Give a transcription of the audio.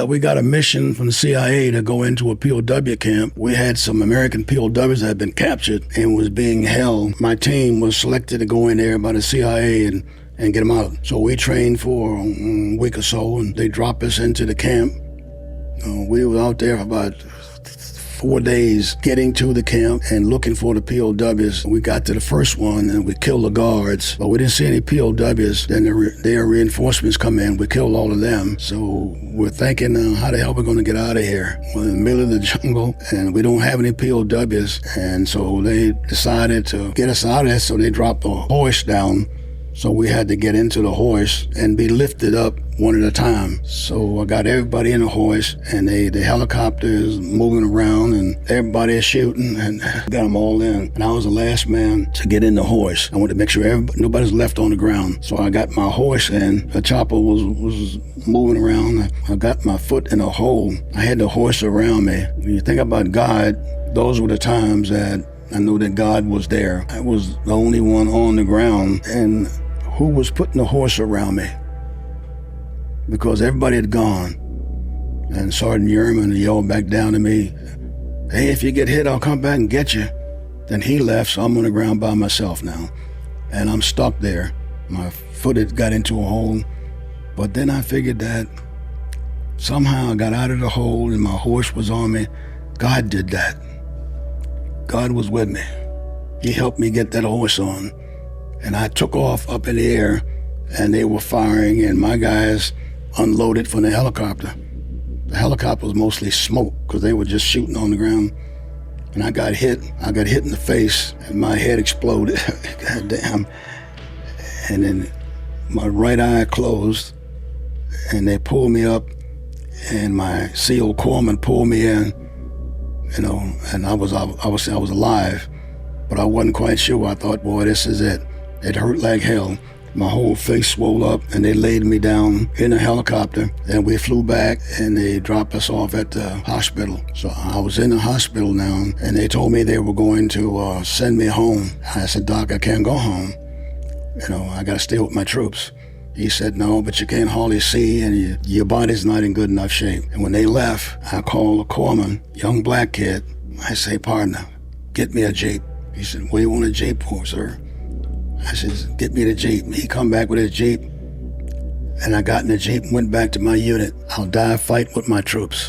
We got a mission from the CIA to go into a POW camp. We had some American POWs that had been captured and was being held. My team was selected to go in there by the CIA and get them out. So we trained for a week or so, and they dropped us into the camp. We were out there for about 4 days getting to the camp and looking for the POWs. We got to the first one and we killed the guards, but we didn't see any POWs. Then their reinforcements come in, we killed all of them. So we're thinking, how the hell are we gonna get out of here? We're in the middle of the jungle and we don't have any POWs. And so they decided to get us out of there, so they dropped the hoist down. So we had to get into the hoist and be lifted up one at a time. So I got everybody in the hoist, and the helicopter is moving around and everybody is shooting, and got them all in. And I was the last man to get in the hoist. I wanted to make sure nobody's left on the ground. So I got my hoist in. The chopper was moving around. I got my foot in a hole. I had the hoist around me. When you think about God, those were the times that I knew that God was there. I was the only one on the ground, and who was putting the horse around me? Because everybody had gone. And Sergeant Yerman yelled back down to me, "Hey, if you get hit, I'll come back and get you." Then he left, so I'm on the ground by myself now. And I'm stuck there. My foot had got into a hole. But then I figured that somehow I got out of the hole and my horse was on me. God did that. God was with me. He helped me get that horse on. And I took off up in the air, and they were firing, and my guys unloaded from the helicopter. The helicopter was mostly smoke because they were just shooting on the ground. And I got hit. I got hit in the face, and my head exploded. God damn. And then my right eye closed, and they pulled me up, and my CO corpsman pulled me in, and I was alive, but I wasn't quite sure. I thought, boy, this is it. It hurt like hell. My whole face swelled up, and they laid me down in a helicopter, and we flew back, and they dropped us off at the hospital. So I was in the hospital now, and they told me they were going to send me home. I said, "Doc, I can't go home. I got to stay with my troops." He said, "No, but you can't hardly see, and your body's not in good enough shape." And when they left, I called a corpsman, young black kid. I say, "Partner, get me a Jeep." He said, "What do you want a Jeep for, sir?" I said, "Get me the Jeep." He come back with his Jeep, and I got in the Jeep and went back to my unit. I'll die fighting with my troops.